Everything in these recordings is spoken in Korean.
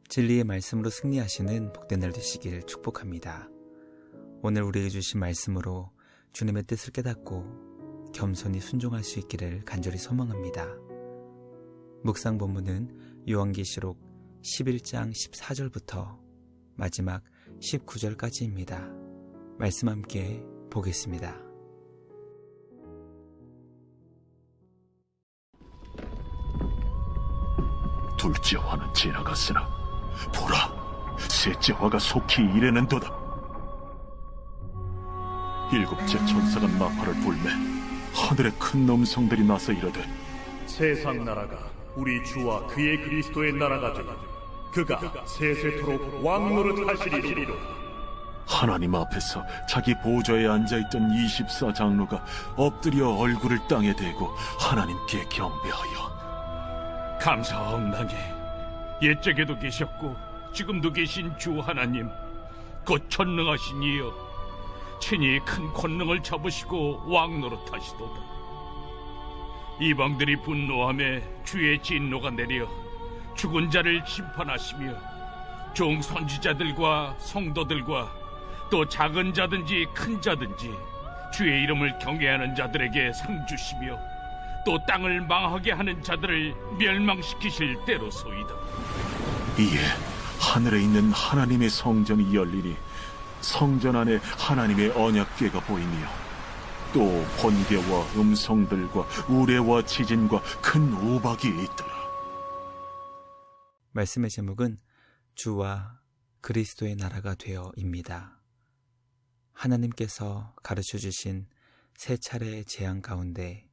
진리의 말씀으로 승리하시는 복된 날 되시길 축복합니다. 오늘 우리에게 주신 말씀으로 주님의 뜻을 깨닫고 겸손히 순종할 수 있기를 간절히 소망합니다. 묵상 본문은 요한계시록 11장 14절부터 마지막 19절까지입니다. 말씀 함께 보겠습니다. 둘째 화는 지나갔으나 보라, 셋째 화가 속히 이르는도다. 일곱째 천사가 나팔을 불매 하늘에 큰 음성들이 나서 이르되, 세상 나라가 우리 주와 그의 그리스도의 나라가 되고 그가 세세토록 왕노릇 하시리로다. 하나님 앞에서 자기 보좌에 앉아있던 24장로가 엎드려 얼굴을 땅에 대고 하나님께 경배하여, 감사하옵나니 옛적에도 계셨고 지금도 계신 주 하나님, 곧 전능하신 이여, 친히 큰 권능을 잡으시고 왕노릇하시도다. 이방들이 분노하며 주의 진노가 내려 죽은 자를 심판하시며 종 선지자들과 성도들과 또 작은 자든지 큰 자든지 주의 이름을 경외하는 자들에게 상 주시며 또 땅을 망하게 하는 자들을 멸망시키실 때로소이다. 이에 하늘에 있는 하나님의 성전이 열리니 성전 안에 하나님의 언약궤가 보이며 또 번개와 음성들과 우레와 지진과 큰 우박이 있더라. 말씀의 제목은 주와 그리스도의 나라가 되어입니다. 하나님께서 가르쳐 주신 세 차례의 재앙 가운데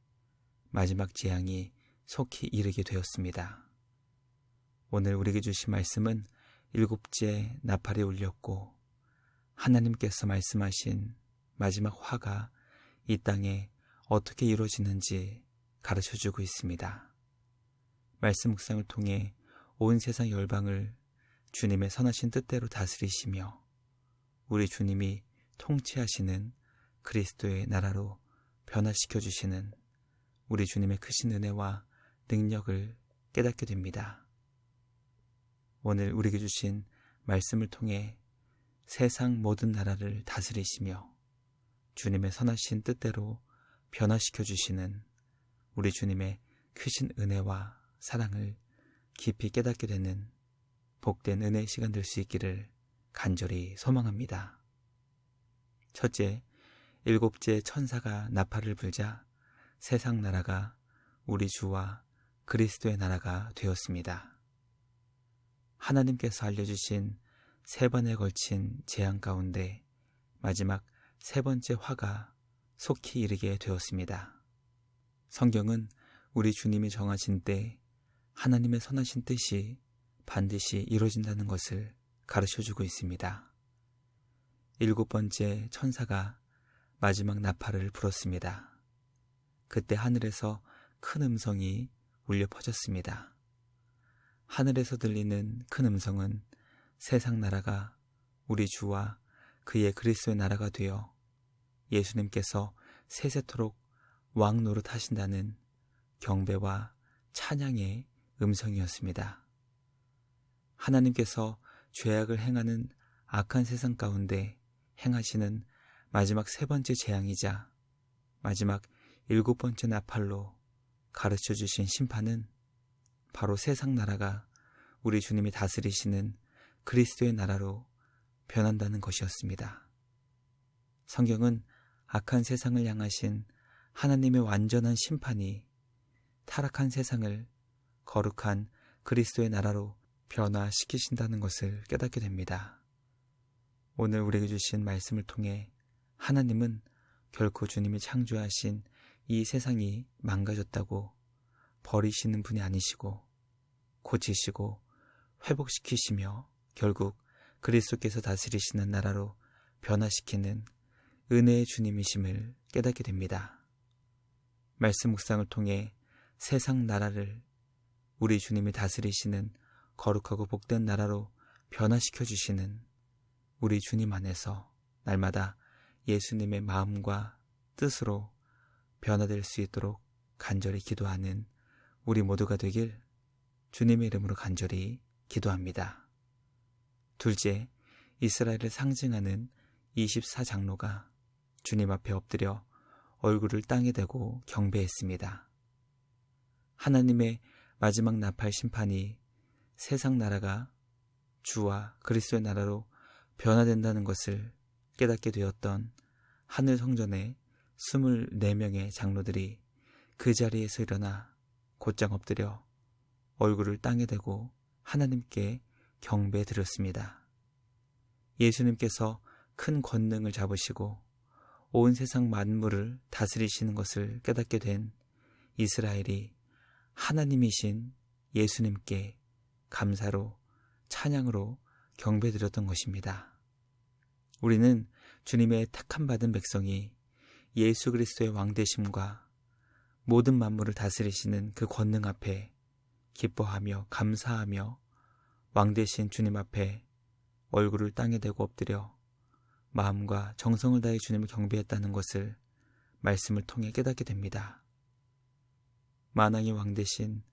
마지막 재앙이 속히 이르게 되었습니다. 오늘 우리에게 주신 말씀은 일곱째 나팔이 울렸고 하나님께서 말씀하신 마지막 화가 이 땅에 어떻게 이루어지는지 가르쳐주고 있습니다. 말씀 묵상을 통해 온 세상 열방을 주님의 선하신 뜻대로 다스리시며 우리 주님이 통치하시는 그리스도의 나라로 변화시켜 주시는 우리 주님의 크신 은혜와 능력을 깨닫게 됩니다. 오늘 우리에게 주신 말씀을 통해 세상 모든 나라를 다스리시며 주님의 선하신 뜻대로 변화시켜 주시는 우리 주님의 크신 은혜와 사랑을 깊이 깨닫게 되는 복된 은혜의 시간 될 수 있기를 간절히 소망합니다. 첫째, 일곱째 천사가 나팔을 불자 세상 나라가 우리 주와 그리스도의 나라가 되었습니다. 하나님께서 알려주신 세 번에 걸친 재앙 가운데 마지막 세 번째 화가 속히 이르게 되었습니다. 성경은 우리 주님이 정하신 때 하나님의 선하신 뜻이 반드시 이루어진다는 것을 가르쳐주고 있습니다. 일곱 번째 천사가 마지막 나팔을 불었습니다. 그때 하늘에서 큰 음성이 울려 퍼졌습니다. 하늘에서 들리는 큰 음성은 세상 나라가 우리 주와 그의 그리스도의 나라가 되어 예수님께서 세세토록 왕 노릇하신다는 경배와 찬양의 음성이었습니다. 하나님께서 죄악을 행하는 악한 세상 가운데 행하시는 마지막 세 번째 재앙이자 마지막 일곱 번째 나팔로 가르쳐 주신 심판은 바로 세상 나라가 우리 주님이 다스리시는 그리스도의 나라로 변한다는 것이었습니다. 성경은 악한 세상을 향하신 하나님의 완전한 심판이 타락한 세상을 거룩한 그리스도의 나라로 변화시키신다는 것을 깨닫게 됩니다. 오늘 우리에게 주신 말씀을 통해 하나님은 결코 주님이 창조하신 이 세상이 망가졌다고 버리시는 분이 아니시고 고치시고 회복시키시며 결국 그리스도께서 다스리시는 나라로 변화시키는 은혜의 주님이심을 깨닫게 됩니다. 말씀 묵상을 통해 세상 나라를 우리 주님이 다스리시는 거룩하고 복된 나라로 변화시켜 주시는 우리 주님 안에서 날마다 예수님의 마음과 뜻으로 변화될 수 있도록 간절히 기도하는 우리 모두가 되길 주님의 이름으로 간절히 기도합니다. 둘째, 이스라엘을 상징하는 24장로가 주님 앞에 엎드려 얼굴을 땅에 대고 경배했습니다. 하나님의 마지막 나팔 심판이 세상 나라가 주와 그리스도의 나라로 변화된다는 것을 깨닫게 되었던 하늘 성전의 24명의 장로들이 그 자리에서 일어나 곧장 엎드려 얼굴을 땅에 대고 하나님께 경배드렸습니다. 예수님께서 큰 권능을 잡으시고 온 세상 만물을 다스리시는 것을 깨닫게 된 이스라엘이 하나님이신 예수님께 감사로 찬양으로 경배드렸던 것입니다. 우리는 주님의 택함 받은 백성이 예수 그리스도의 왕되심과 모든 만물을 다스리시는 그 권능 앞에 기뻐하며 감사하며 왕되신 주님 앞에 얼굴을 땅에 대고 엎드려 마음과 정성을 다해 주님을 경배했다는 것을 말씀을 통해 깨닫게 됩니다. 만왕의 왕되신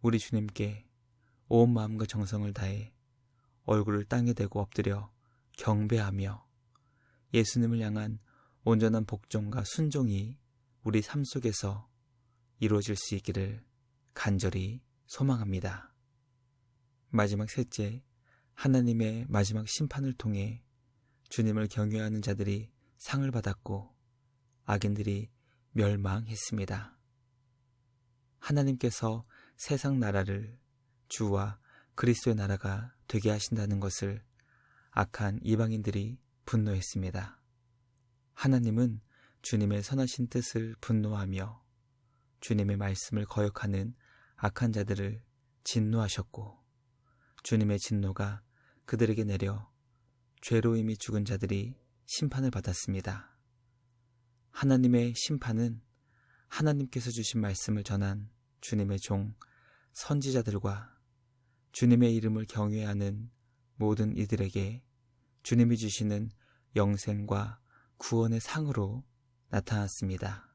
우리 주님께 온 마음과 정성을 다해 얼굴을 땅에 대고 엎드려 경배하며 예수님을 향한 온전한 복종과 순종이 우리 삶 속에서 이루어질 수 있기를 간절히 소망합니다. 마지막 셋째, 하나님의 마지막 심판을 통해 주님을 경외하는 자들이 상을 받았고 악인들이 멸망했습니다. 하나님께서 세상 나라를 주와 그리스도의 나라가 되게 하신다는 것을 악한 이방인들이 분노했습니다. 하나님은 주님의 선하신 뜻을 분노하며 주님의 말씀을 거역하는 악한 자들을 진노하셨고 주님의 진노가 그들에게 내려 죄로 이미 죽은 자들이 심판을 받았습니다. 하나님의 심판은 하나님께서 주신 말씀을 전한 주님의 종 선지자들과 주님의 이름을 경외하는 모든 이들에게 주님이 주시는 영생과 구원의 상으로 나타났습니다.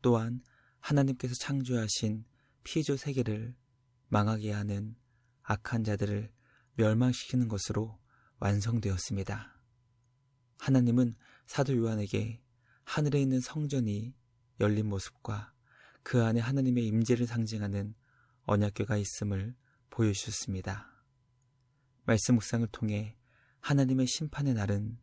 또한 하나님께서 창조하신 피조 세계를 망하게 하는 악한 자들을 멸망시키는 것으로 완성되었습니다. 하나님은 사도 요한에게 하늘에 있는 성전이 열린 모습과 그 안에 하나님의 임재를 상징하는 언약궤가 있음을 보여주셨습니다. 말씀 묵상을 통해 하나님의 심판의 날은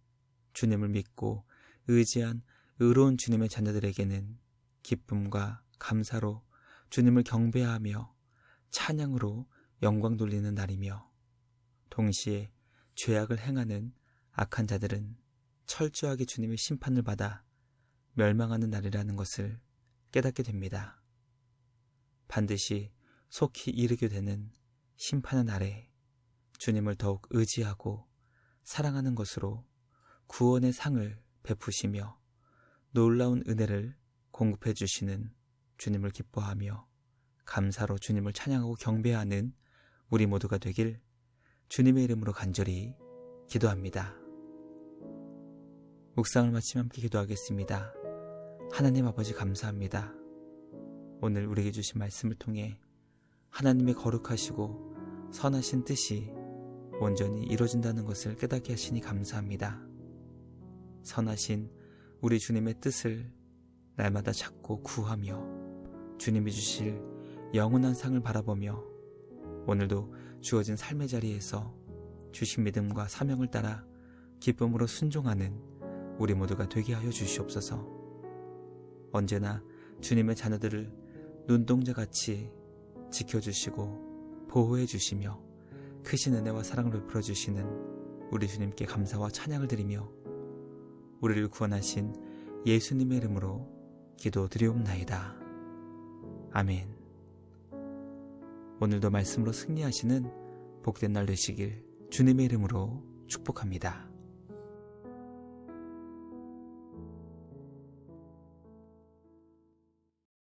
주님을 믿고 의지한 의로운 주님의 자녀들에게는 기쁨과 감사로 주님을 경배하며 찬양으로 영광 돌리는 날이며 동시에 죄악을 행하는 악한 자들은 철저하게 주님의 심판을 받아 멸망하는 날이라는 것을 깨닫게 됩니다. 반드시 속히 이르게 되는 심판의 날에 주님을 더욱 의지하고 사랑하는 것으로 구원의 상을 베푸시며 놀라운 은혜를 공급해 주시는 주님을 기뻐하며 감사로 주님을 찬양하고 경배하는 우리 모두가 되길 주님의 이름으로 간절히 기도합니다. 묵상을 마치며 함께 기도하겠습니다. 하나님 아버지 감사합니다. 오늘 우리에게 주신 말씀을 통해 하나님의 거룩하시고 선하신 뜻이 온전히 이루어진다는 것을 깨닫게 하시니 감사합니다. 선하신 우리 주님의 뜻을 날마다 찾고 구하며 주님이 주실 영원한 상을 바라보며 오늘도 주어진 삶의 자리에서 주신 믿음과 사명을 따라 기쁨으로 순종하는 우리 모두가 되게 하여 주시옵소서. 언제나 주님의 자녀들을 눈동자같이 지켜주시고 보호해 주시며 크신 은혜와 사랑을 베풀어 주시는 우리 주님께 감사와 찬양을 드리며 우리를 구원하신 예수님의 이름으로 기도드리옵나이다. 아멘. 오늘도 말씀으로 승리하시는 복된 날 되시길 주님의 이름으로 축복합니다.